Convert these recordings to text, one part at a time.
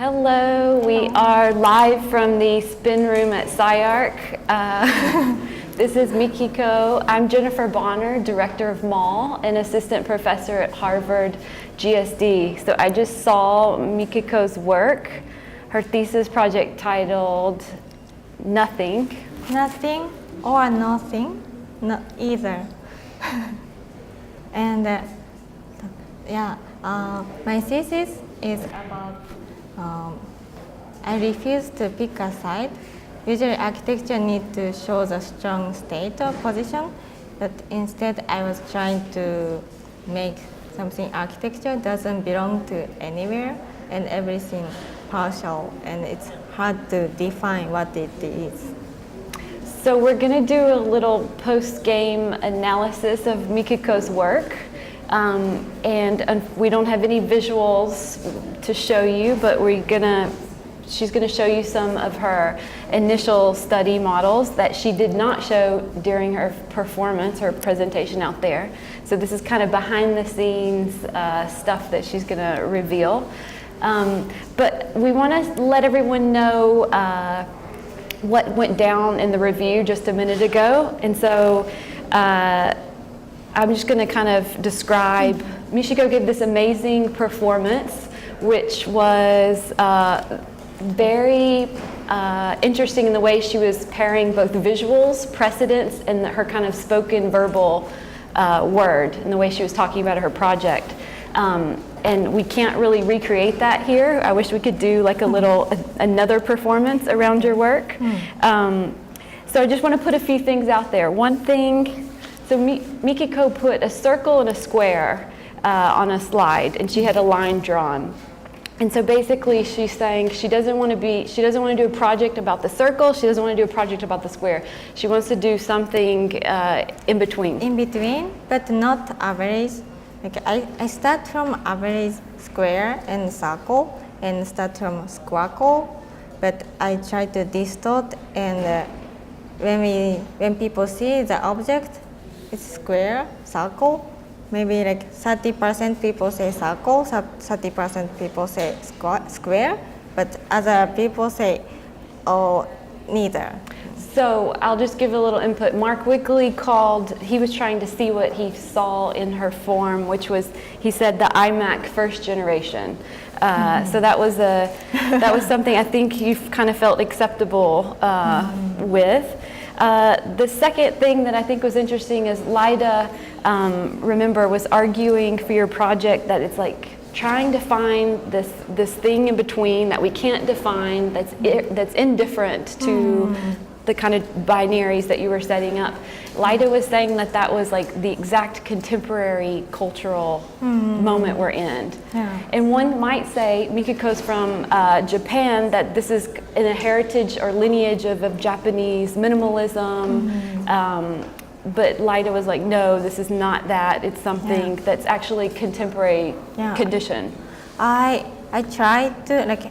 Hello, we are live from the spin room at SCI-Arc. This is Mikiko. I'm Jennifer Bonner, Director of Mall and Assistant Professor at Harvard GSD. So I just saw Mikiko's work, her thesis project titled Nothing. Nothing or nothing, not either. And my thesis is about I refuse to pick a side. Usually architecture needs to show the strong state or position, but instead I was trying to make something architecture doesn't belong to anywhere and everything partial, and it's hard to define what it is. So we're going to do a little post-game analysis of Mikiko's work. And we don't have any visuals to show you, but she's gonna show you some of her initial study models that she did not show during her performance or presentation out there. So this is kind of behind the scenes stuff that she's gonna reveal. But we wanna let everyone know what went down in the review just a minute ago. And so I'm just going to kind of describe. Mikiko gave this amazing performance, which was very interesting in the way she was pairing both visuals, precedents, and her kind of spoken verbal word, and the way she was talking about her project. And we can't really recreate that here. I wish we could do like another performance around your work. So I just want to put a few things out there. One thing. So Mikiko put a circle and a square on a slide, and she had a line drawn. And so basically she's saying she doesn't want to do a project about the circle, she doesn't want to do a project about the square. She wants to do something in between. In between, but not average. Like I start from average square and circle, and start from squarcle, but I try to distort, and when people see the object, it's square, circle. Maybe like 30% people say circle, 30% people say square, but other people say, oh, neither. So I'll just give a little input. Mark Wickley he was trying to see what he saw in her form, which was, he said, the iMac first generation. So that was something I think you've kind of felt acceptable with. The second thing that I think was interesting is Lyda, remember, was arguing for your project that it's like trying to find this thing in between that we can't define, that's indifferent to the kind of binaries that you were setting up. Lyda was saying that was like the exact contemporary cultural moment we're in. Yeah. And one might say, Mikiko's from Japan, that this is in a heritage or lineage of Japanese minimalism. But Lyda was like, no, this is not that. It's something that's actually contemporary condition. I tried to,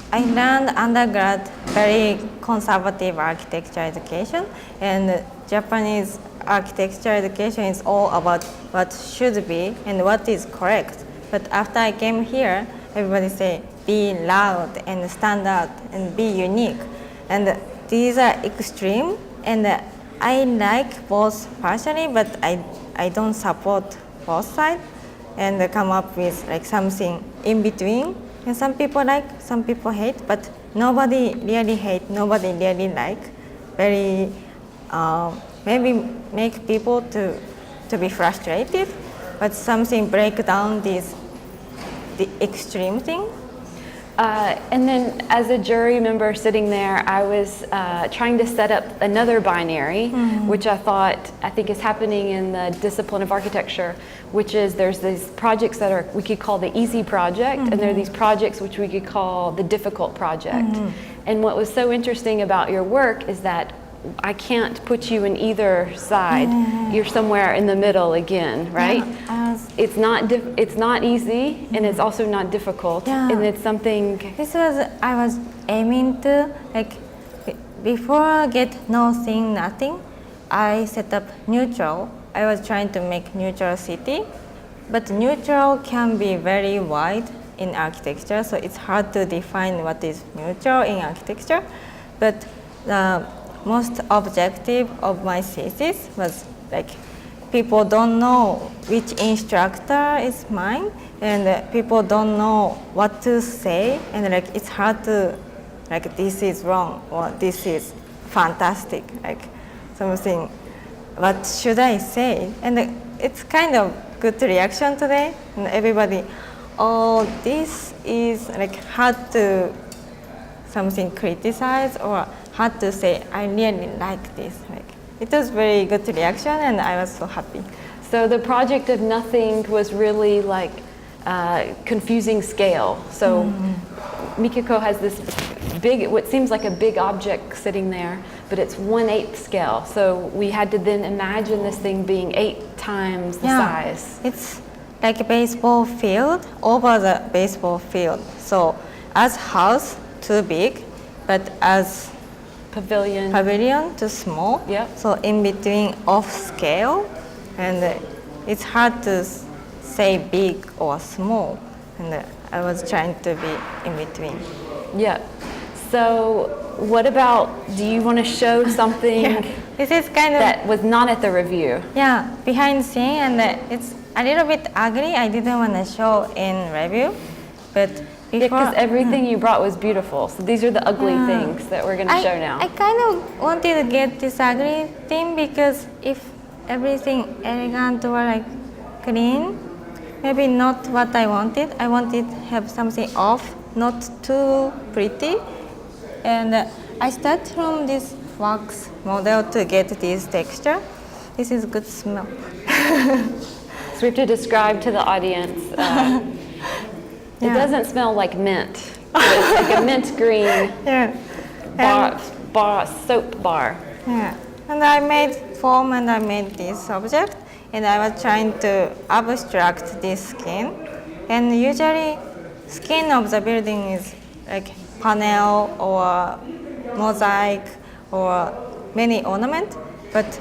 I learned undergrad very conservative architecture education, and Japanese architecture education is all about what should be and what is correct. But after I came here, everybody say, be loud and stand out and be unique. And these are extreme, and I like both partially, but I don't support both sides, and come up with like something in between. And some people like, some people hate, but nobody really hate, nobody really like. Very, maybe make people to be frustrated, but something break down the extreme thing. And then as a jury member sitting there, I was trying to set up another binary, which I think is happening in the discipline of architecture, which is there's these projects that we could call the easy project, and there are these projects which we could call the difficult project. And what was so interesting about your work is that I can't put you in either side. You're somewhere in the middle again, right? It's not easy, and it's also not difficult, and it's something. I was aiming to, like, before I get nothing, I set up neutral. I was trying to make neutral city, but neutral can be very wide in architecture, so it's hard to define what is neutral in architecture. But the most objective of my thesis was like people don't know which instructor is mine, and people don't know what to say, and like it's hard to like this is wrong or this is fantastic, like something. What should I say? And it's kind of good reaction today, and everybody, oh, this is like hard to something criticize or hard to say. I really like this. Like it was very good reaction, and I was so happy. So the project of nothing was really like confusing scale. So Mikiko has this big, what seems like a big object sitting there, but it's 1/8 scale. So we had to then imagine this thing being 8 times the size. It's like a baseball field over the baseball field. So as house too big, but as pavilion too small. Yep. So in between off scale, and it's hard to say big or small. And I was trying to be in between. Yeah. So what about, do you want to show something This is kind of that was not at the review? Yeah, behind the scene, and it's a little bit ugly. I didn't want to show in review, but before, Because everything you brought was beautiful. So these are the ugly things that we're going to show now. I kind of wanted to get this ugly thing because if everything elegant or like clean, maybe not what I wanted. I wanted to have something off, not too pretty. And I start from this wax model to get this texture. This is good smell. So we have to describe to the audience. It doesn't smell like mint. It's like a mint green soap bar. Yeah, and I made foam and I made this object, and I was trying to abstract this skin. And usually, skin of the building is like panel or mosaic or many ornament, but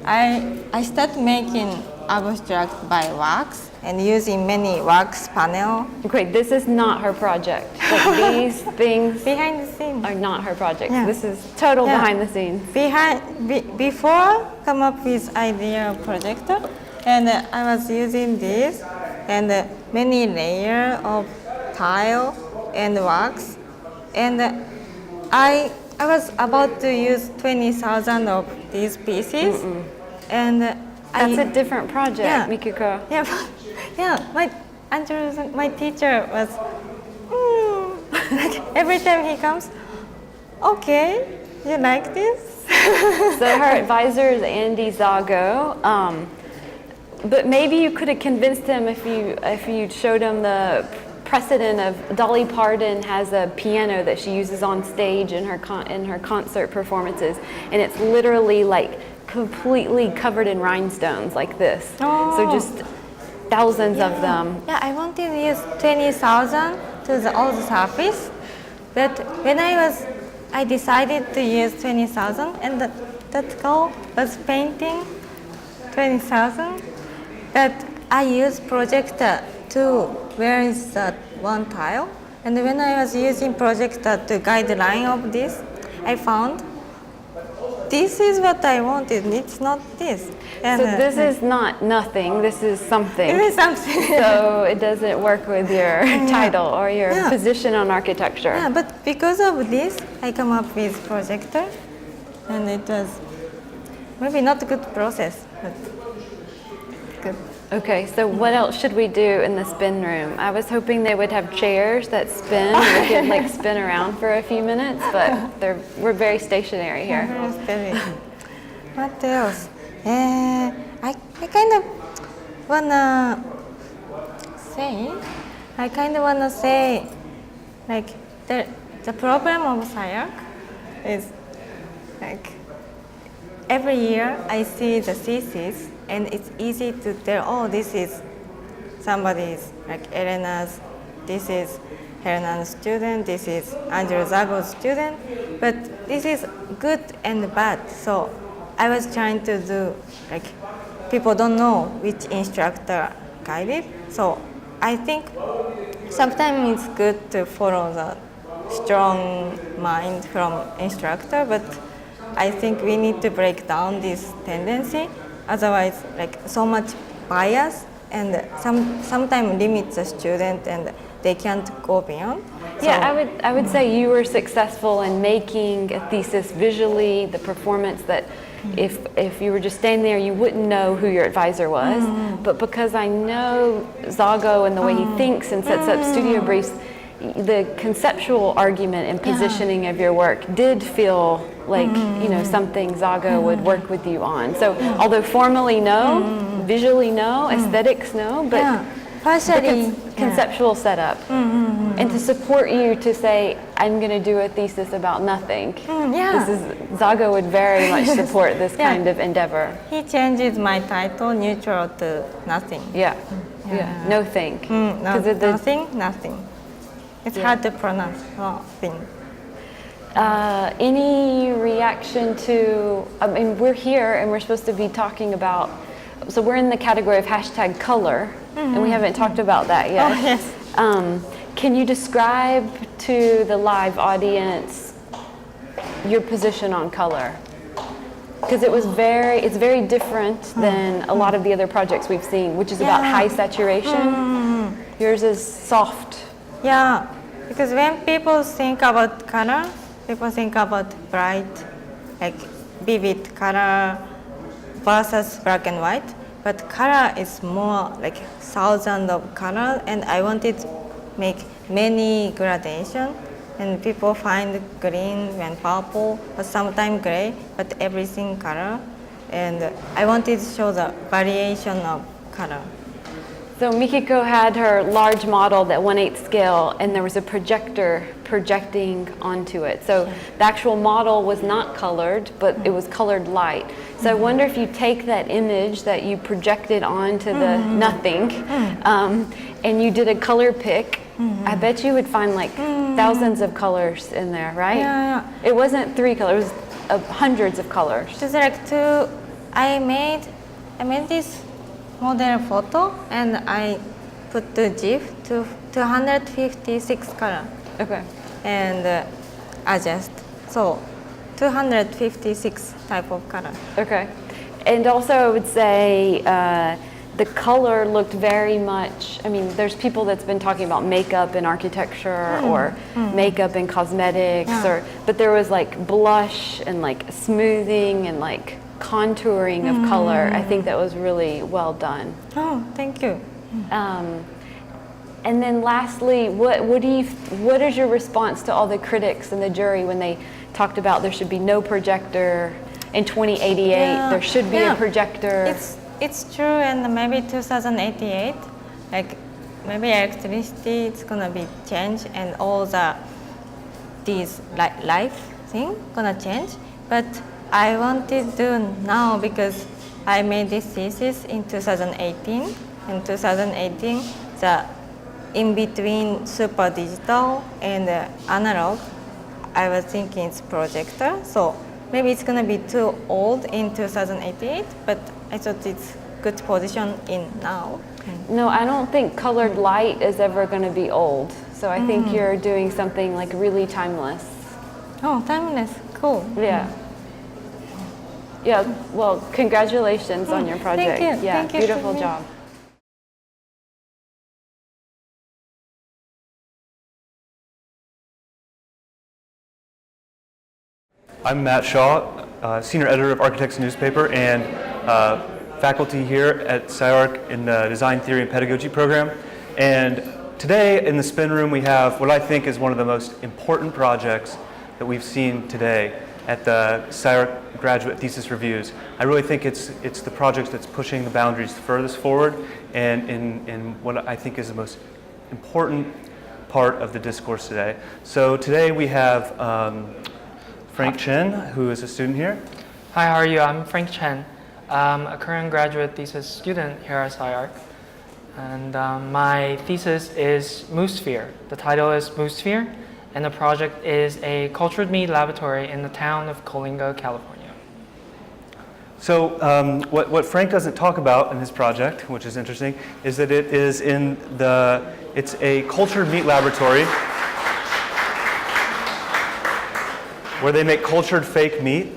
I start making abstract by wax and using many wax panel. Okay, this is not her project. Like these things Behind the scenes. are not her project. Yeah. This is total Yeah. behind the scenes. Before come up with idea projector, and I was using this and many layer of tile and wax, and I was about to use 20,000 of these pieces, and That's a different project, Mikiko. Yeah, yeah. My teacher was like, every time he comes, okay, you like this? So her advisor is Andy Zago. But maybe you could have convinced him if you showed him the precedent of Dolly Parton has a piano that she uses on stage in her concert performances, and it's literally like completely covered in rhinestones like this. Oh. So just thousands of them. Yeah, I wanted to use 20,000 to the old surface, but when I decided to use 20,000, and that girl was painting 20,000, but I used projector to where is that one tile, and when I was using projector to guide the line of this, I found this is what I wanted. It's not this. And, So this is not nothing. This is something. it is something. So it doesn't work with your title or your position on architecture. Yeah, but because of this, I come up with projector, and it was maybe not a good process, but good. Okay, so what else should we do in the spin room? I was hoping they would have chairs that spin. We could like spin around for a few minutes, but we're very stationary here. What else? I kind of wanna say, like the problem of SCI-Arc is like every year I see the thesis, and it's easy to tell, oh, this is somebody's, like Elena's, this is Helena's student, this is Angelo Zago's student, but this is good and bad. So I was trying to do, like, people don't know which instructor guided. So I think sometimes it's good to follow the strong mind from instructor, but I think we need to break down this tendency. Otherwise, like so much bias and sometimes limits the student and they can't go beyond. Yeah, I would say you were successful in making a thesis visually, the performance that if you were just standing there, you wouldn't know who your advisor was. But because I know Zago and the way he thinks and sets up studio briefs, the conceptual argument and positioning of your work did feel like something Zago would work with you on. So although formally no, visually no, aesthetics no, but partially conceptual setup, and to support you to say, I'm going to do a thesis about nothing. Zago would very much support this kind of endeavor. He changes my title neutral to nothing. No think. Nothing. It's hard to pronounce. Nothing. Any reaction to? I mean, we're here and we're supposed to be talking about. So we're in the category of hashtag color, and we haven't talked about that yet. Oh, yes. Can you describe to the live audience your position on color? Because it's very different than a lot of the other projects we've seen, which is about high saturation. Yours is soft. Yeah, because when people think about color, people think about bright, like vivid color versus black and white. But color is more like thousands of colors, and I wanted to make many gradations. And people find green and purple, but sometimes gray, but everything color. And I wanted to show the variation of color. So Mikiko had her large model, that 1/8 scale, and there was a projector projecting onto it. So the actual model was not colored, but it was colored light. So I wonder if you take that image that you projected onto the nothing, and you did a color pick, I bet you would find like thousands of colors in there, right? Yeah. It wasn't 3 colors, it was hundreds of colors. Just like I made this model photo and I put the GIF to 256 color. Okay. And adjust. So 256 type of color. Okay. And also I would say the color looked very much, I mean, there's people that's been talking about makeup in architecture or makeup in cosmetics, but there was like blush and like smoothing and like contouring of color. I think that was really well done. Oh, thank you. And then lastly, what is your response to all the critics and the jury when they talked about there should be no projector in 2088, there should be a projector? It's true, and maybe 2088, like maybe electricity it's gonna be changed and all these life thing gonna change. But I wanted to do now because I made this thesis in 2018. In 2018, the in between super digital and analog, I was thinking it's projector. So maybe it's gonna be too old in 2088, but I thought it's good position in now. No, I don't think colored light is ever gonna be old. So I think you're doing something like really timeless. Oh, timeless, cool. Yeah. Yeah, well, congratulations on your project. Thank you. Yeah, Thank you beautiful job. I'm Matt Shaw, senior editor of Architects Newspaper and faculty here at SCI-Arc in the Design Theory and Pedagogy program. And today in the spin room we have what I think is one of the most important projects that we've seen today at the SCI-Arc Graduate Thesis Reviews. I really think it's the project that's pushing the boundaries furthest forward and in what I think is the most important part of the discourse today. So today we have Frank Chen, who is a student here. Hi, how are you? I'm Frank Chen. I'm a current graduate thesis student here at SCI-Arc. And my thesis is Moosphere. The title is Moosphere, and the project is a cultured meat laboratory in the town of Coalinga, California. So what Frank doesn't talk about in his project, which is interesting, is that it is it's a cultured meat laboratory where they make cultured fake meat,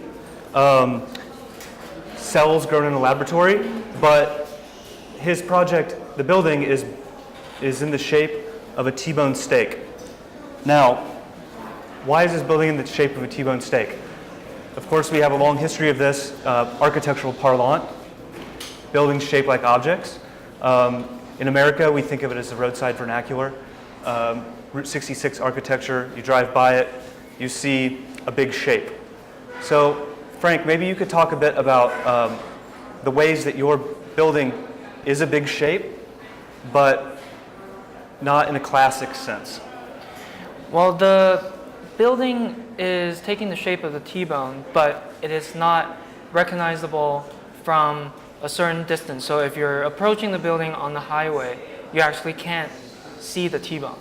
cells grown in a laboratory, but his project, the building, is in the shape of a T-bone steak. Now, why is this building in the shape of a T-bone steak? Of course, we have a long history of this, architectural parlance, buildings shaped like objects. In America, we think of it as the roadside vernacular. Route 66 architecture, you drive by it, you see a big shape. So, Frank, maybe you could talk a bit about the ways that your building is a big shape, but not in a classic sense. Well, the building is taking the shape of the T-bone, but it is not recognizable from a certain distance. So if you're approaching the building on the highway, you actually can't see the T-bone.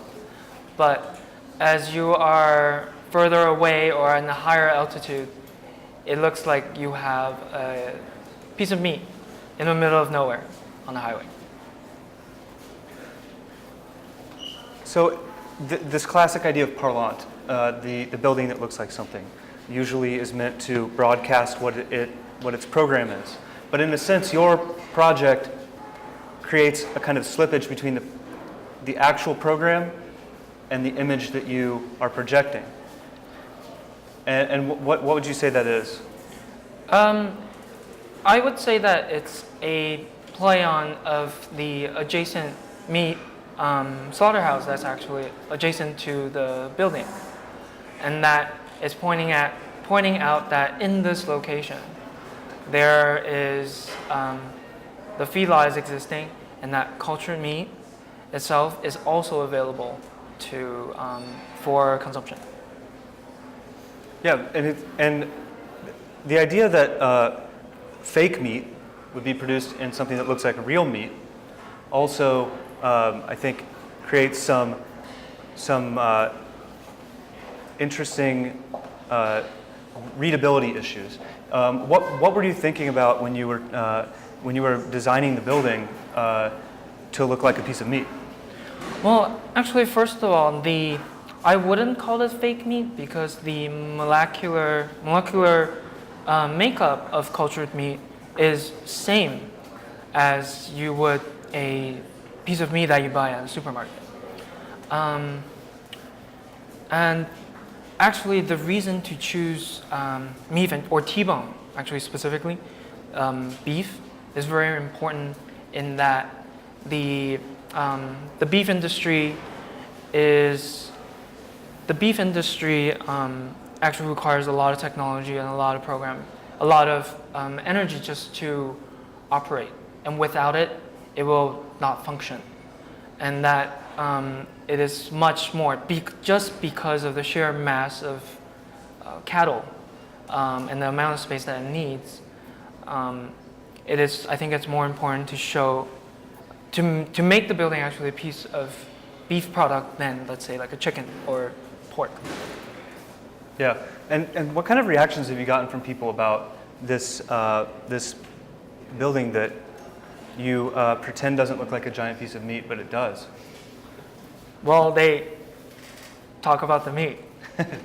But as you are further away or in a higher altitude, it looks like you have a piece of meat in the middle of nowhere on the highway. So this classic idea of parlante, the building that looks like something, usually is meant to broadcast what its program is. But in a sense, your project creates a kind of slippage between the actual program and the image that you are projecting. And what would you say that is? I would say that it's a play on of the adjacent meat slaughterhouse that's actually adjacent to the building, and that is pointing out that in this location there is the feedlot is existing, and that cultured meat itself is also available to for consumption. Yeah, and the idea that fake meat would be produced in something that looks like real meat also, I think, creates some interesting readability issues. What were you thinking about when you were designing the building to look like a piece of meat? Well, actually, first of all, I wouldn't call it fake meat because the molecular makeup of cultured meat is same as you would a piece of meat that you buy at a supermarket. And actually, the reason to choose meat or T-bone, actually specifically beef, is very important in that the beef industry actually requires a lot of technology and a lot of energy just to operate, and without it, it will not function. And that it is much more just because of the sheer mass of cattle and the amount of space that it needs. I think it's more important to show to make the building actually a piece of beef product than, let's say, like a chicken or pork. Yeah, and what kind of reactions have you gotten from people about this building that you pretend doesn't look like a giant piece of meat, but it does? Well, they talk about the meat.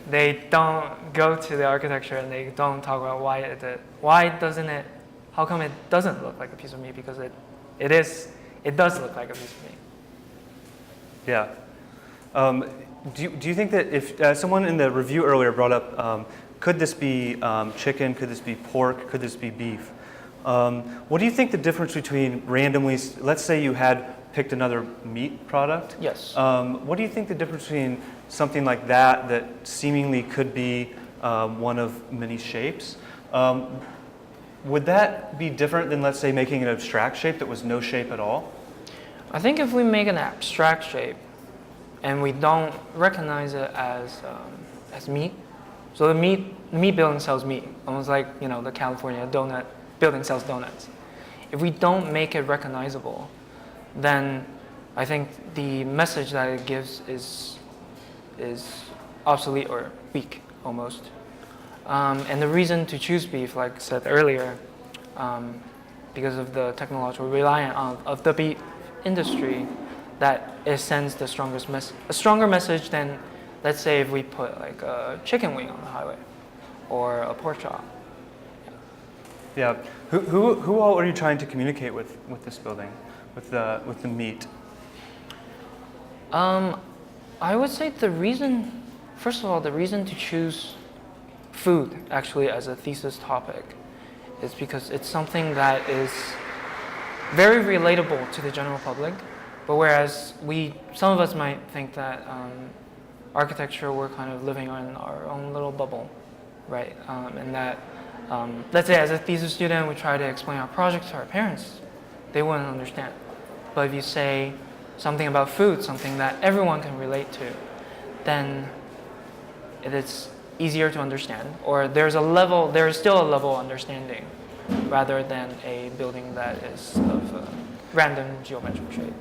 They don't go to the architecture, and they don't talk about how come it doesn't look like a piece of meat, because it does look like a piece of meat. Yeah. Do you think that if someone in the review earlier brought up, could this be chicken, could this be pork, could this be beef? What do you think the difference between randomly, let's say you had picked another meat product? Yes. What do you think the difference between something like that seemingly could be one of many shapes? Would that be different than, let's say, making an abstract shape that was no shape at all? I think if we make an abstract shape and we don't recognize it as meat, so the meat building sells meat, almost like the California donut building sells donuts. If we don't make it recognizable, then I think the message that it gives is obsolete or weak almost. And the reason to choose beef, like I said earlier, because of the technological reliance of the beef industry, that it sends the a stronger message than, let's say, if we put like a chicken wing on the highway or a pork chop. Yeah. Who all are you trying to communicate with this building, with the meat? I would say first of all, the reason to choose food actually as a thesis topic is because it's something that is very relatable to the general public. But whereas some of us might think that architecture, we're kind of living in our own little bubble, right? And that, let's say as a thesis student, we try to explain our project to our parents, they wouldn't understand. But if you say something about food, something that everyone can relate to, then it's easier to understand, or there's still a level of understanding rather than a building that is of random geometric shape.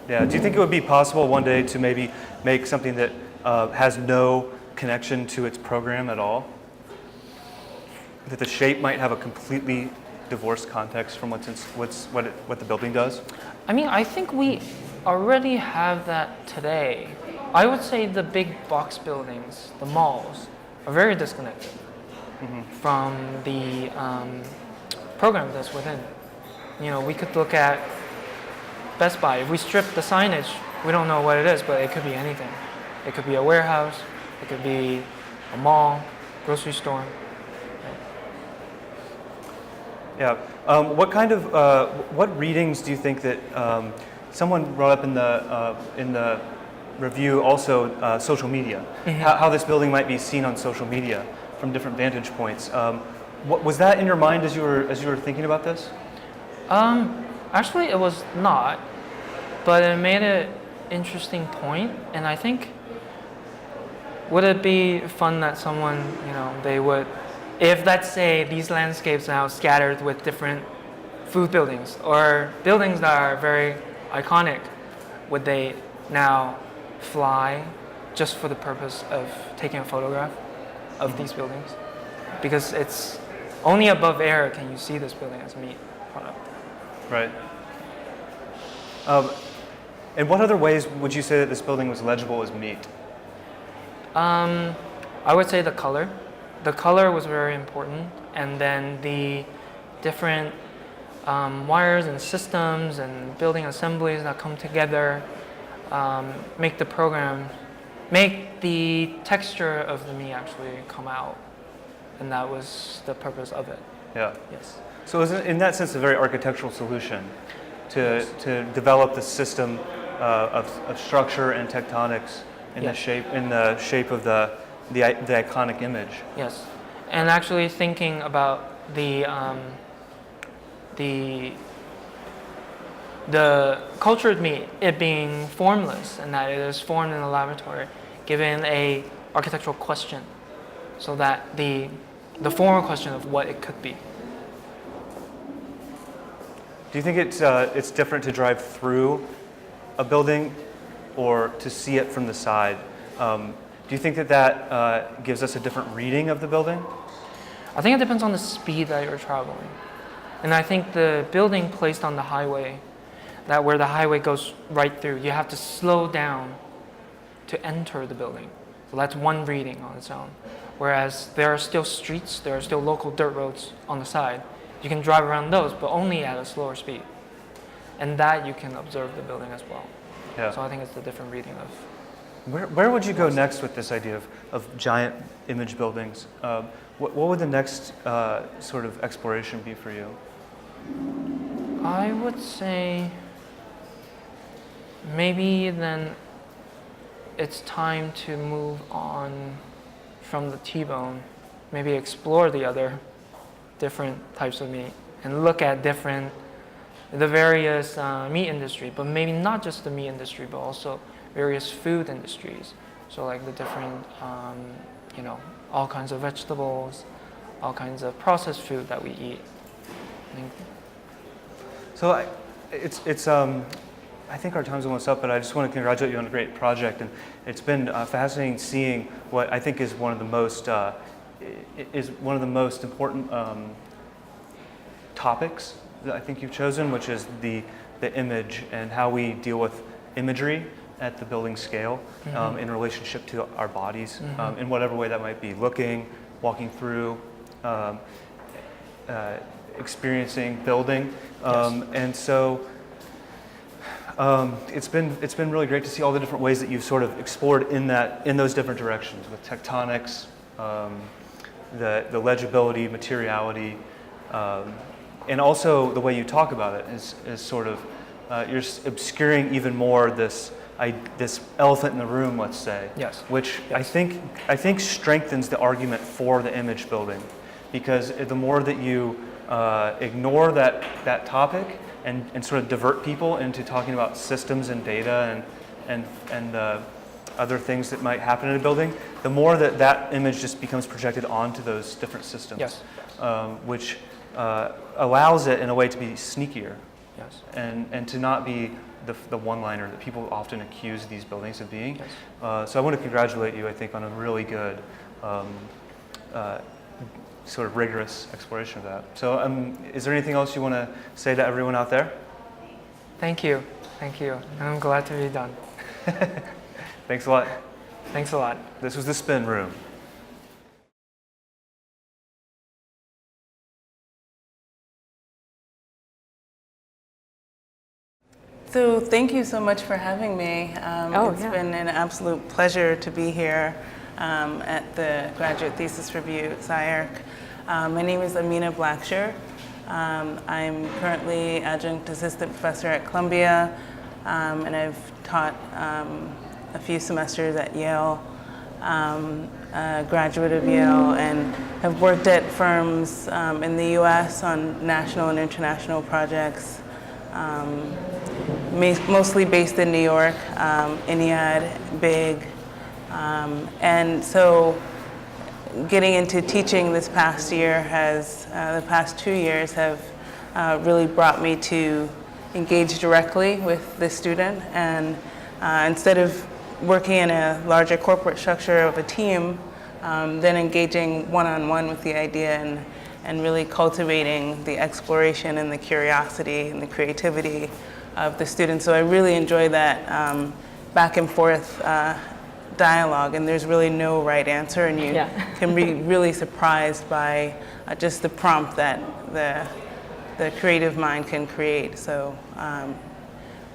Yeah. Do you think it would be possible one day to maybe make something that has no connection to its program at all? That the shape might have a completely divorced context from what the building does? I mean, I think we already have that today. I would say the big box buildings, the malls, are very disconnected from the program that's within. You know, we could look at Best Buy. If we strip the signage, we don't know what it is, but it could be anything. It could be a warehouse, it could be a mall, grocery store. Yeah. What readings do you think that someone brought up in the review also social media? How this building might be seen on social media from different vantage points. Was that in your mind as you were thinking about this? Actually, it was not, but it made an interesting point, and I think, would it be fun that someone, they would, if let's say these landscapes are now scattered with different food buildings or buildings that are very iconic, would they now fly just for the purpose of taking a photograph of these buildings? Because it's only above air can you see this building as a meat product. Right. In what other ways would you say that this building was legible as meat? I would say the color. The color was very important, and then the different wires and systems and building assemblies that come together make the texture of the meat actually come out, and that was the purpose of it. Yeah. Yes. So is it, in that sense, a very architectural solution to develop the system of structure and tectonics in the shape of the iconic image. Yes, and actually thinking about the cultured meat, it being formless, and that it is formed in the laboratory, given a architectural question, so that the formal question of what it could be. Do you think it's different to drive through a building or to see it from the side? Do you think that gives us a different reading of the building? I think it depends on the speed that you're traveling. And I think the building placed on the highway, that where the highway goes right through, you have to slow down to enter the building. So that's one reading on its own. Whereas there are still streets, there are still local dirt roads on the side. You can drive around those, but only at a slower speed. And that you can observe the building as well. Yeah. So I think it's the different reading of. Where would you go next with this idea of giant image buildings? What would the next sort of exploration be for you? I would say maybe then it's time to move on from the T-bone, maybe explore the other different types of meat and look at the various meat industry, but maybe not just the meat industry, but also various food industries. So like the different, all kinds of vegetables, all kinds of processed food that we eat. So I think our time's almost up, but I just want to congratulate you on a great project, and it's been fascinating seeing what I think is one of the most important topics that I think you've chosen, which is the image and how we deal with imagery at the building scale in relationship to our bodies, in whatever way that might be, looking, walking through, experiencing, building. And so it's been really great to see all the different ways that you've sort of explored in those different directions with tectonics, the legibility, materiality, and also the way you talk about it is sort of you're obscuring even more this elephant in the room, let's say, which I think strengthens the argument for the image building, because the more that you ignore that topic and sort of divert people into talking about systems and data and other things that might happen in a building, the more that image just becomes projected onto those different systems, which allows it in a way to be sneakier, and to not be the one-liner that people often accuse these buildings of being. So I want to congratulate you, I think, on a really good sort of rigorous exploration of that. So is there anything else you want to say to everyone out there? Thank you. I'm glad to be done. Thanks a lot. Thanks a lot. This was the Spin Room. So thank you so much for having me. It's been an absolute pleasure to be here at the Graduate Thesis Review at SCI-Arc. My name is At.Amina Blacksher. I'm currently adjunct assistant professor at Columbia, and I've taught a few semesters at Yale, a graduate of Yale, and have worked at firms in the US on national and international projects. Mostly based in New York, INEAD, BIG, and so getting into teaching this past year the past 2 years have really brought me to engage directly with the student, and instead of working in a larger corporate structure of a team, then engaging one-on-one with the idea and really cultivating the exploration and the curiosity and the creativity of the students. So I really enjoy that back and forth dialogue, and there's really no right answer, and you can be really surprised by just the prompt that the creative mind can create. So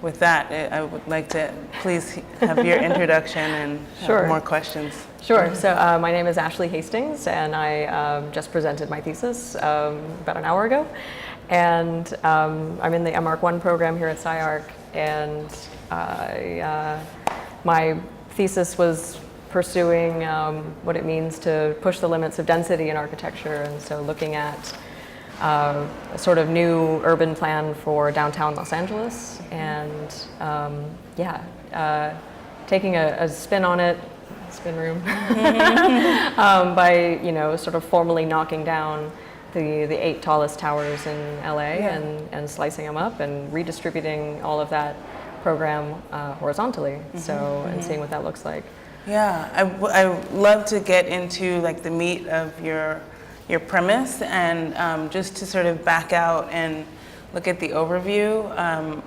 with that, I would like to please have your introduction and more questions. Sure. So my name is Ashely Hastings, and I just presented my thesis about an hour ago. And I'm in the MArc-1 program here at SCI-Arc, and my thesis was pursuing what it means to push the limits of density in architecture, and so looking at a sort of new urban plan for downtown Los Angeles, and taking a spin on it, spin room, by sort of formally knocking down the 8 tallest towers in LA and slicing them up and redistributing all of that program horizontally, and seeing what that looks like. Yeah, I love to get into like the meat of your premise, and just to sort of back out and look at the overview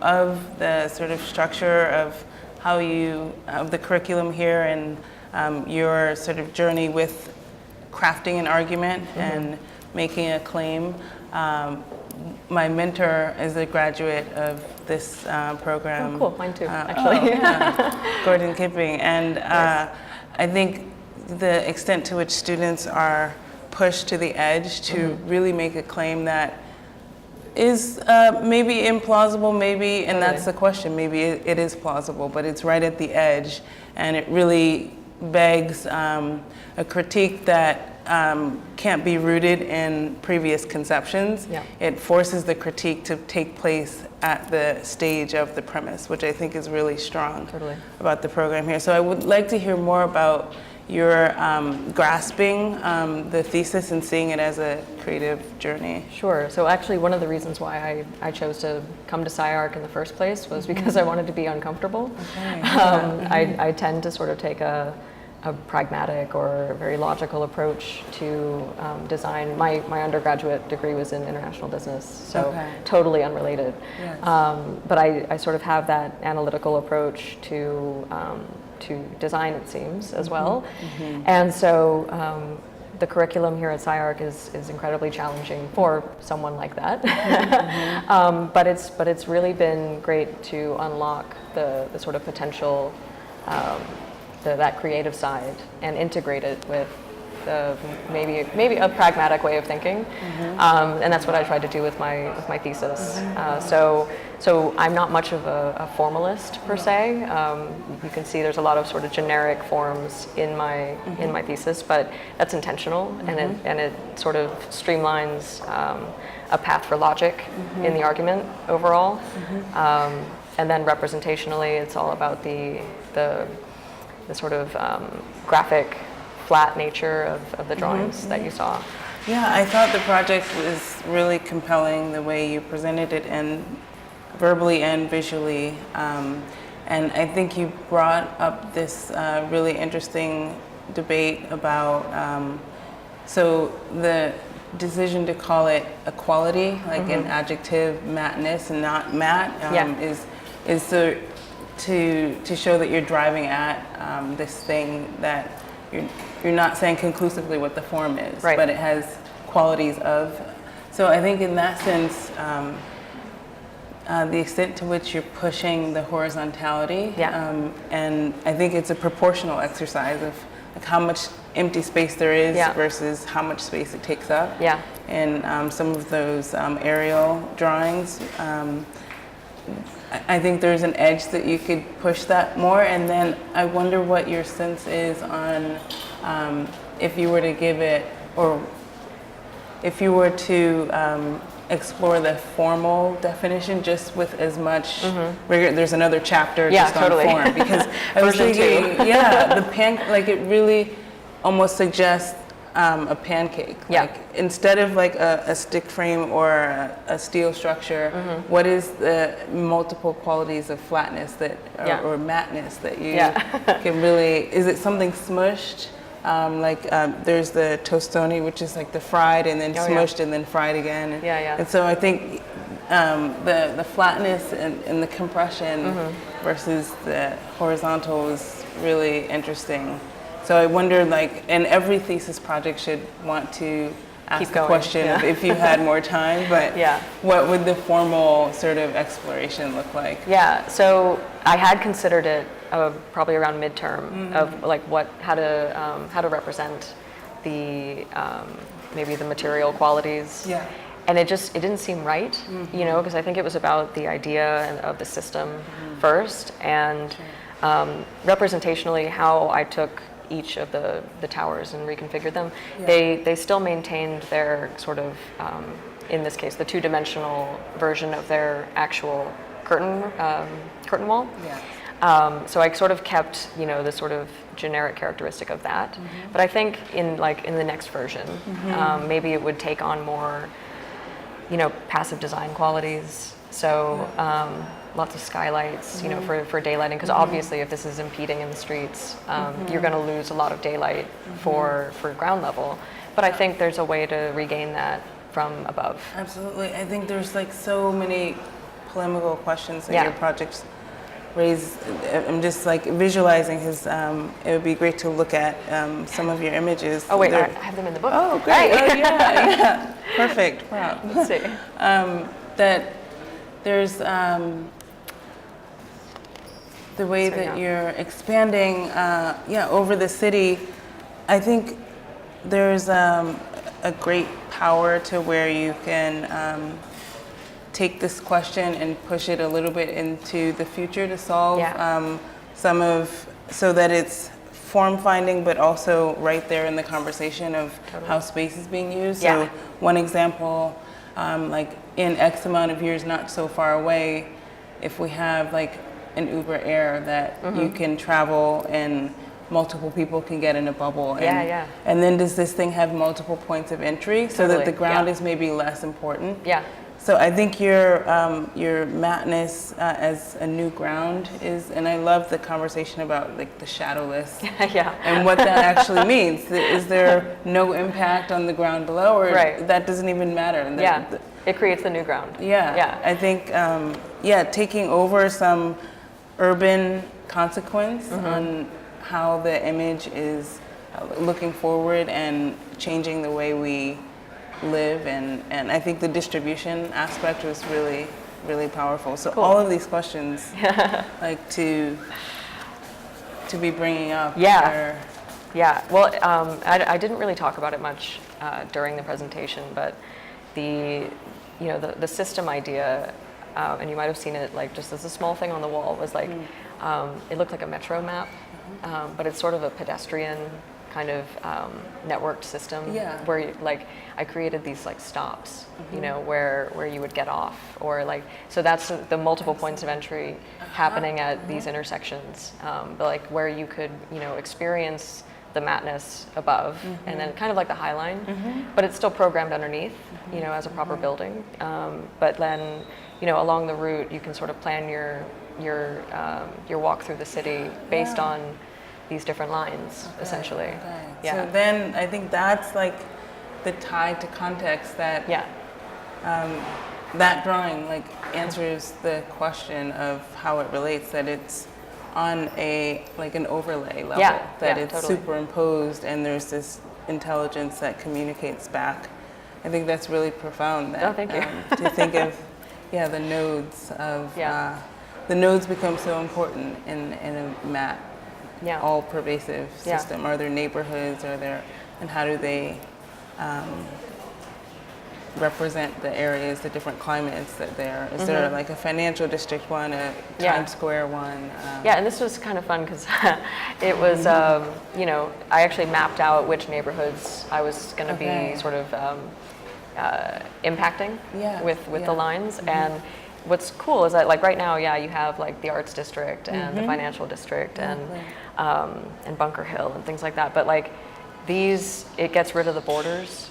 of the sort of structure of how of the curriculum here, and your sort of journey with crafting an argument and making a claim. My mentor is a graduate of this program. Oh, cool. Mine too, actually. Gordon Kipping. And I think the extent to which students are pushed to the edge to really make a claim that is maybe implausible, maybe, and that's the question, maybe it is plausible, but it's right at the edge, and it really begs a critique that can't be rooted in previous conceptions. It forces the critique to take place at the stage of the premise, which I think is really strong about the program here. So I would like to hear more about your grasping the thesis and seeing it as a creative journey. Sure. So actually one of the reasons why I chose to come to SCI-Arc in the first place was because I wanted to be uncomfortable. I tend to sort of take a a pragmatic or very logical approach to design. My undergraduate degree was in international business, so totally unrelated. Yes. But I sort of have that analytical approach to design, it seems, as well. And so the curriculum here at SCI-Arc is incredibly challenging for someone like that. But it's really been great to unlock the sort of potential, that creative side, and integrate it with maybe a pragmatic way of thinking. And that's what I tried to do with my thesis. So I'm not much of a formalist per se. You can see there's a lot of sort of generic forms in my thesis, but that's intentional, and it sort of streamlines a path for logic in the argument overall. And then representationally, it's all about the sort of graphic, flat nature of the drawings that you saw. Yeah, I thought the project was really compelling, the way you presented it, and verbally and visually. And I think you brought up this really interesting debate about, so the decision to call it a quality, like an adjective, Matness, and not Matt, is to show that you're driving at this thing that you're not saying conclusively what the form is, but it has qualities of. So I think in that sense, the extent to which you're pushing the horizontality, and I think it's a proportional exercise of like how much empty space there is versus how much space it takes up. And some of those aerial drawings, I think there's an edge that you could push that more. And then I wonder what your sense is on if you were to give it, or if you were to explore the formal definition just with as much rigor. There's another chapter just on form, because I was thinking, the like it really almost suggests a pancake. Like instead of like a stick frame or a steel structure, what is the multiple qualities of flatness that or matness that you can really? Is it something smushed? There's the tostoni, which is like the fried and then smushed and then fried again. And so I think the flatness and the compression versus the horizontal is really interesting. So I wonder, like, and every thesis project should want to ask the question of if you had more time, but what would the formal sort of exploration look like? So I had considered it probably around midterm of like how to represent the maybe the material qualities. And it didn't seem right, you know, because I think it was about the idea of the system first, and representationally how I took each of the towers and reconfigured them. They still maintained their sort of, in this case, the two-dimensional version of their actual curtain wall. So I sort of kept, you know, the sort of generic characteristic of that. But I think in the next version, maybe it would take on more, you know, passive design qualities. So lots of skylights, you know, for daylighting, because obviously if this is impeding in the streets, you're going to lose a lot of daylight for ground level. But I think there's a way to regain that from above. Absolutely. I think there's like so many polemical questions that your projects raise. I'm just like visualizing his, it would be great to look at some of your images. Oh wait, I have them in the book. Oh great, oh, perfect, wow. Let's see. That there's the way that you're expanding over the city. I think there's a great power to where you can take this question and push it a little bit into the future to solve some of, so that it's form finding, but also right there in the conversation of how space is being used. So one example, like in X amount of years, not so far away, if we have like an Uber Air that you can travel and multiple people can get in a bubble. And, Yeah. And then does this thing have multiple points of entry so that the ground is maybe less important? Yeah. So I think your Matness as a new ground is, and I love the conversation about like the shadowless and what that actually means. Is there no impact on the ground below, or that doesn't even matter? And it creates the new ground. Yeah. I think taking over some urban consequence on how the image is looking forward and changing the way we live, and I think the distribution aspect was really, really powerful. So all of these questions, like to be bringing up. Yeah. Well, I didn't really talk about it much during the presentation, but the system idea, and you might have seen it like just as a small thing on the wall, was like it looked like a metro map, but it's sort of a pedestrian kind of networked system where I created these like stops, where you would get off, or like, so that's the multiple points of entry happening at these intersections, but like where you could, experience the Matness above and then kind of like the High Line, but it's still programmed underneath, as a proper building. But then, along the route, you can sort of plan your walk through the city based on these different lines, essentially. So then I think that's like the tie to context that that drawing like answers the question of how it relates, that it's on an overlay level, that it's totally superimposed and there's this intelligence that communicates back. I think that's really profound. That, thank you. To think of the nodes of the nodes become so important in a map. All pervasive system. Are there neighborhoods? And how do they represent the areas, the different climates that there? Is there like a financial district one, a Times Square one? And this was kind of fun because it was, I actually mapped out which neighborhoods I was going to be sort of impacting with the lines. And what's cool is that like right now, you have like the arts district and the financial district and Bunker Hill and things like that. But like these, it gets rid of the borders.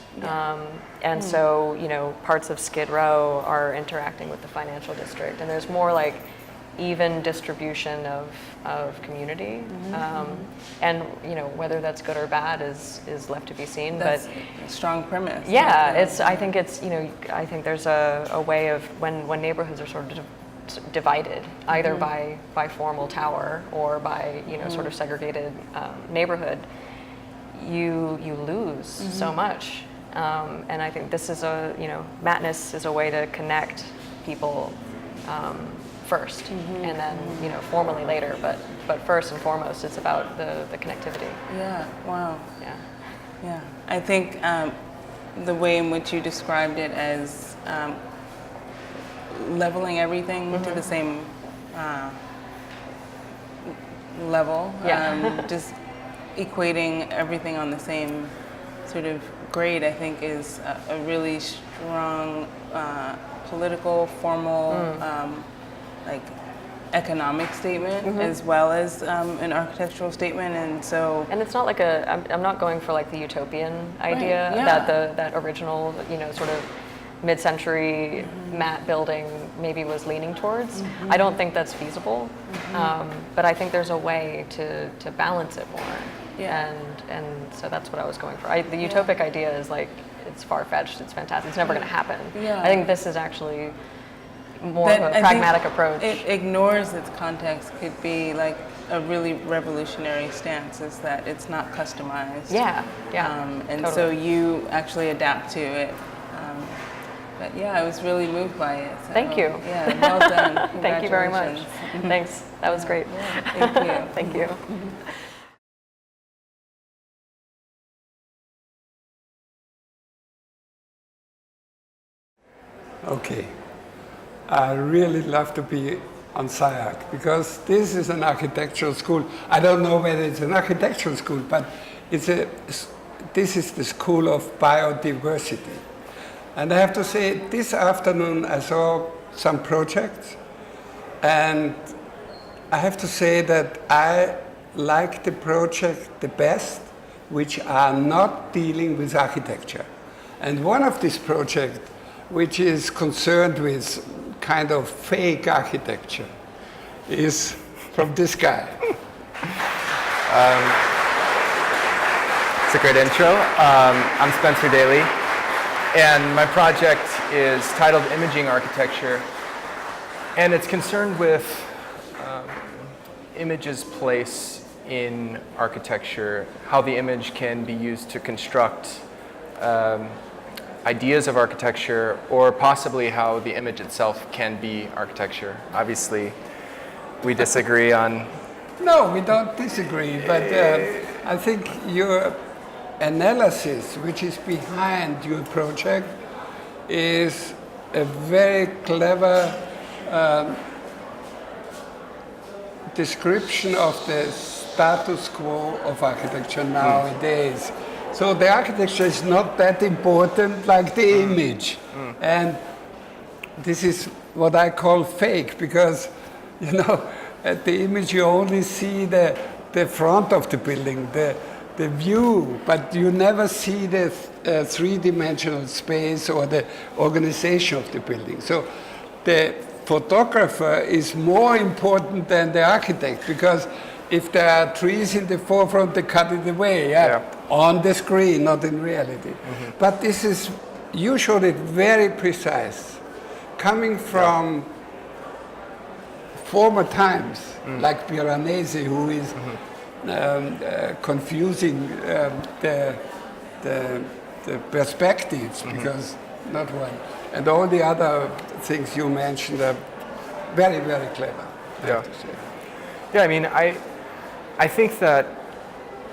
And so, parts of Skid Row are interacting with the financial district, and there's more like even distribution of community. And, whether that's good or bad is left to be seen. That's a strong premise. I think it's, I think there's a way of when neighborhoods are sort of divided, either by formal tower or by, sort of segregated neighborhood, you lose so much. And I think this is Matness is a way to connect people first, and then formally later. But first and foremost, it's about the connectivity. Wow. Yeah. I think the way in which you described it as leveling everything to the same level, just equating everything on the same sort of grade, I think is a really strong political, formal, like economic statement, as well as an architectural statement. And it's not like I'm not going for like the utopian idea that original, sort of mid-century matte building maybe was leaning towards. I don't think that's feasible, but I think there's a way to balance it more. And so that's what I was going for. The utopic idea is like, it's far-fetched, it's fantastic, it's never going to happen. I think this is actually more of a pragmatic approach. It ignores its context, could be like a really revolutionary stance, is that it's not customized. And totally. So you actually adapt to it. But I was really moved by it. So, thank you. Well done. Thank you very much. Thanks. That was great. Thank you. Thank you. Okay. I really love to be on SCI-Arc because this is an architectural school. I don't know whether it's an architectural school, but this is the School of Biodiversity. And I have to say, this afternoon I saw some projects, and I have to say that I like the project the best, which are not dealing with architecture. And one of these projects, which is concerned with kind of fake architecture, is from this guy. It's a great intro. I'm Spencer Daly, and my project is titled Imaging Architecture, and it's concerned with image's place in architecture, how the image can be used to construct ideas of architecture, or possibly how the image itself can be architecture. Obviously, we disagree on... No, we don't disagree, but I think your analysis, which is behind your project, is a very clever description of the status quo of architecture nowadays. So the architecture is not that important like the image. And this is what I call fake, because, you know, at the image you only see the front of the building, the view, but you never see the three-dimensional space or the organization of the building. So the photographer is more important than the architect, because if there are trees in the forefront, they cut it away, on the screen, not in reality. But this is, you showed it very precise, coming from former times, like Piranesi, who is confusing the perspectives, because not one. And all the other things you mentioned are very, very clever. Yeah. Yeah, I mean, I think that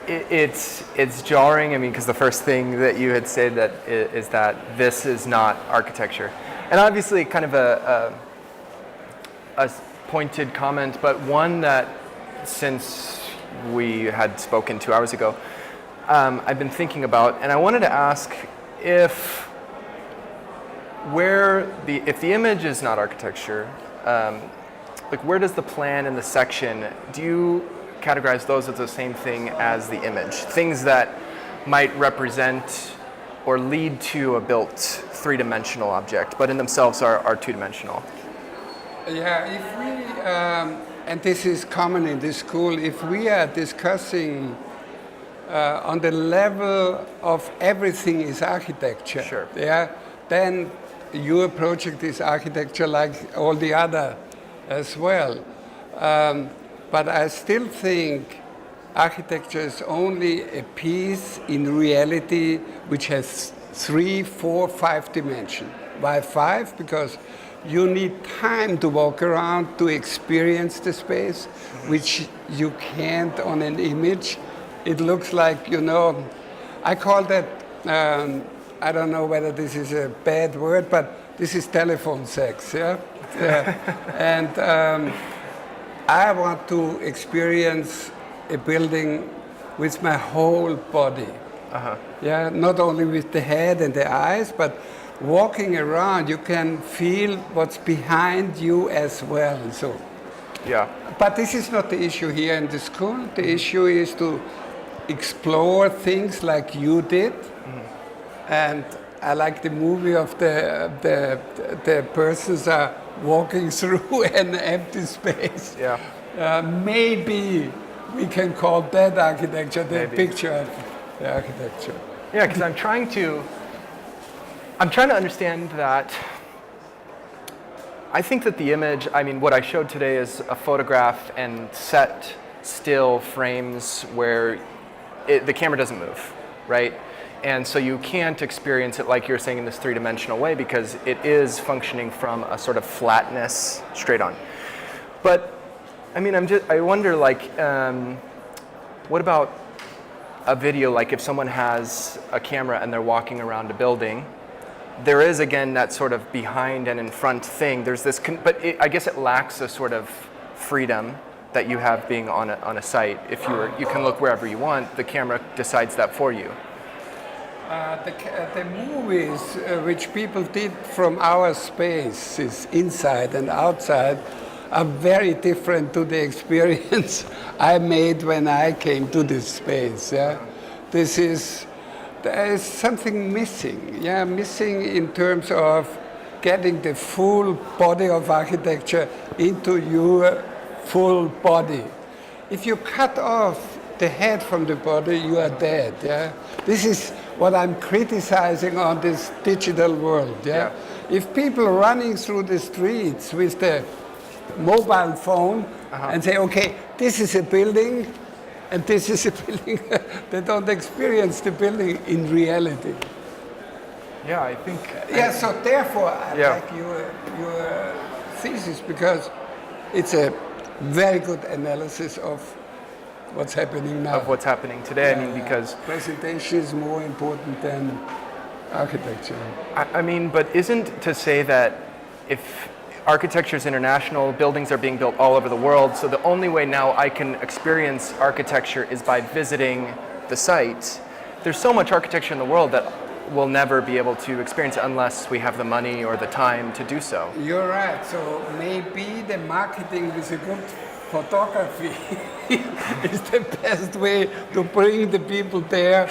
it's jarring. I mean, because the first thing that you had said that is that this is not architecture, and obviously kind of a pointed comment, but one that since we had spoken 2 hours ago, I've been thinking about, and I wanted to ask if the image is not architecture, like where does the plan and the section, do you categorize those as the same thing as the image? Things that might represent or lead to a built three-dimensional object, but in themselves are two-dimensional. Yeah, if we, and this is common in this school, if we are discussing on the level of everything is architecture, Sure. then your project is architecture like all the other as well. But I still think architecture is only a piece in reality which has 3, 4, 5 dimensions. Why 5? Because you need time to walk around to experience the space, which you can't on an image. It looks like, you know, I call that, I don't know whether this is a bad word, but this is telephone sex, yeah? And I want to experience a building with my whole body. Yeah, not only with the head and the eyes, but walking around, you can feel what's behind you as well. So, Yeah. but this is not the issue here in the school. The issue is to explore things like you did. And I like the movie of the persons are walking through an empty space. Yeah. Maybe we can call that architecture, the Maybe. picture of the architecture. Yeah, because I'm trying to understand that. I think that the image, I mean, what I showed today is a photograph and set still frames where the camera doesn't move, right? And so you can't experience it like you're saying in this three-dimensional way because it is functioning from a sort of flatness straight on. But I mean, I wonder, like, what about a video, like if someone has a camera and they're walking around a building, there is again that sort of behind and in front thing. There's this, but I guess it lacks a sort of freedom that you have being on a site. If you can look wherever you want, the camera decides that for you. The movies which people did from our spaces, inside and outside, are very different to the experience I made when I came to this space. Yeah, there is something missing. Yeah, missing in terms of getting the full body of architecture into your full body. If you cut off the head from the body, you are dead. Yeah, this is what I'm criticizing on this digital world. Yeah, if people running through the streets with the mobile phone and say, okay, this is a building and this is a building, they don't experience the building in reality. Yeah, I think. So therefore I like your thesis, because it's a very good analysis of what's happening now. Of what's happening today. I mean, because presentation is more important than architecture. I mean, but isn't to say that if architecture is international, buildings are being built all over the world, so the only way now I can experience architecture is by visiting the site. There's so much architecture in the world that we'll never be able to experience it unless we have the money or the time to do so. You're right. So maybe the marketing with a good photography is the best way to bring the people there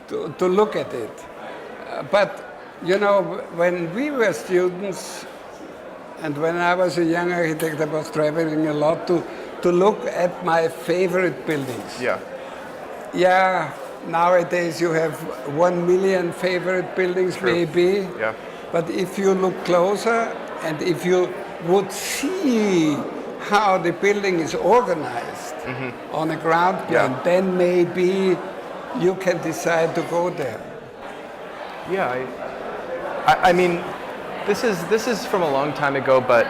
to look at it. But, you know, when we were students, and when I was a young architect, I was traveling a lot to look at my favorite buildings. Yeah, nowadays you have 1 million favorite buildings, maybe. Yeah. But if you look closer, and if you would see how the building is organized on a ground plan, then maybe you can decide to go there. Yeah, I mean, this is from a long time ago, but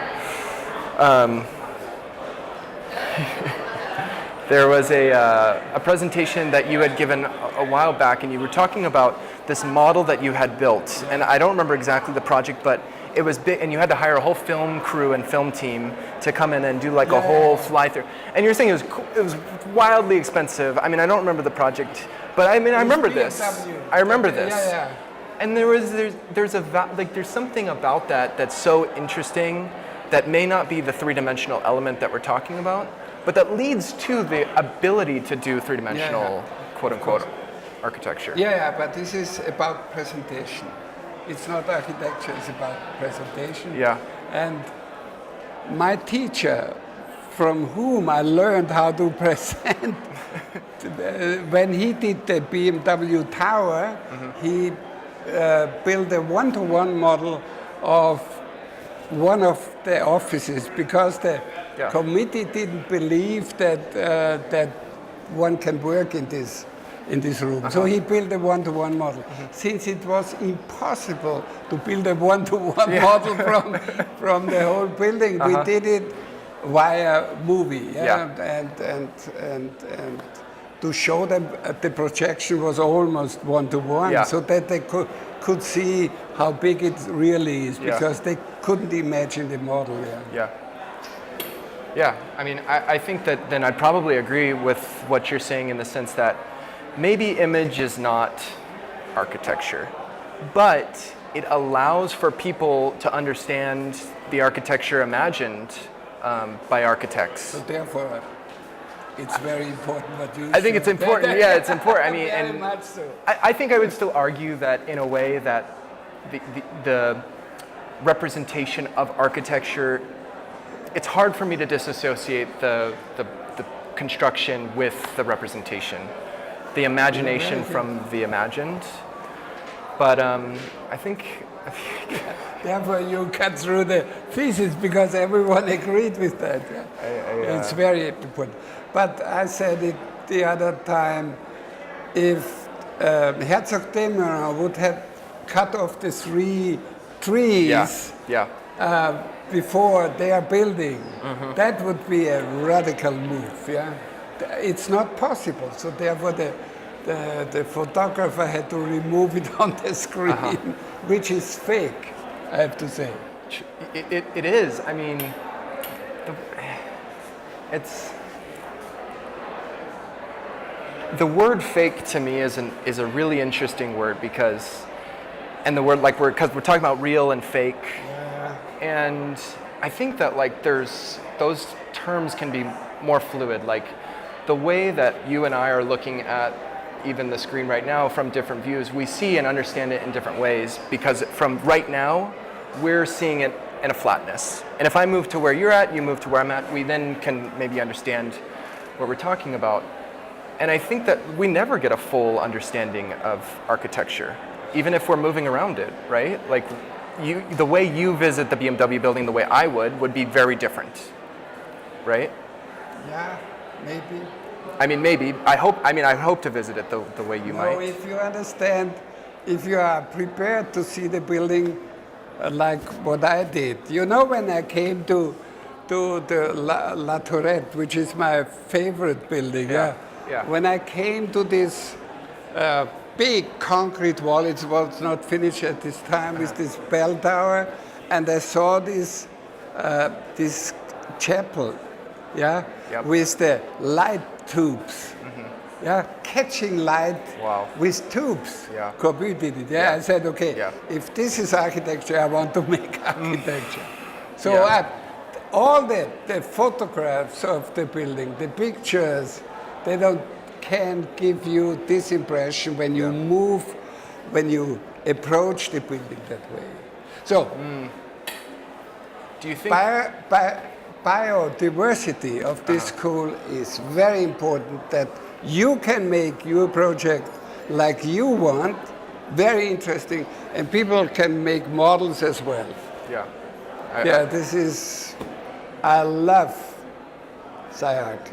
there was a presentation that you had given a while back, and you were talking about this model that you had built, and I don't remember exactly the project, but it was big, and you had to hire a whole film crew and film team to come in and do like a whole fly through. And you're saying it was wildly expensive. I mean, I don't remember the project, but I mean, I remember this. I remember this. And there's something about that that's so interesting that may not be the three-dimensional element that we're talking about, but that leads to the ability to do three-dimensional quote-unquote architecture. But this is about presentation. It's not architecture, it's about presentation. Yeah. And my teacher, from whom I learned how to present, when he did the BMW Tower, he built a one-to-one model of one of the offices, because the committee didn't believe that one can work in this room. So he built a one-to-one model. Since it was impossible to build a one-to-one model from the whole building, we did it via movie. And to show them the projection was almost one-to-one, so that they could see how big it really is, because they couldn't imagine the model. Yeah, I mean, I think that then I'd probably agree with what you're saying in the sense that maybe image is not architecture, but it allows for people to understand the architecture imagined by architects. So therefore, it's very important what you I think it's important, yeah, it's important. I mean, very and much so. I think I would still argue that in a way that the representation of architecture, it's hard for me to disassociate the construction with the representation, the imagination from the imagined. But I think therefore you cut through the thesis, because everyone agreed with that. It's very important. But I said it the other time, if Herzog Demeron would have cut off the 3 trees before their building, that would be a radical move. It's not possible, so therefore the photographer had to remove it on the screen, which is fake, I have to say. It is. I mean, the word fake to me is a really interesting word, because, and the word because we're talking about real and fake, and I think that like those terms can be more fluid. Like the way that you and I are looking at even the screen right now from different views, we see and understand it in different ways because from right now, we're seeing it in a flatness. And if I move to where you're at, you move to where I'm at, we then can maybe understand what we're talking about. And I think that we never get a full understanding of architecture, even if we're moving around it, right? Like the way you visit the BMW building the way I would be very different, right? Yeah, maybe. I mean, maybe. I hope to visit it the way you might. No, if you understand, if you are prepared to see the building like what I did. You know, when I came to the La Tourette, which is my favorite building, Yeah. When I came to this big concrete wall, it was not finished at this time, with this bell tower, and I saw this chapel, Yep. with the light tubes, catching light with tubes. Yeah. Corby did it. Yeah. I said, okay, Yeah. if this is architecture, I want to make architecture. So Yeah. all the photographs of the building, the pictures, they can give you this impression when you move, when you approach the building that way. So, Do you think? biodiversity of this school is very important, that you can make your project like you want, very interesting, and people can make models as well. Yeah. I love SCI-Arc.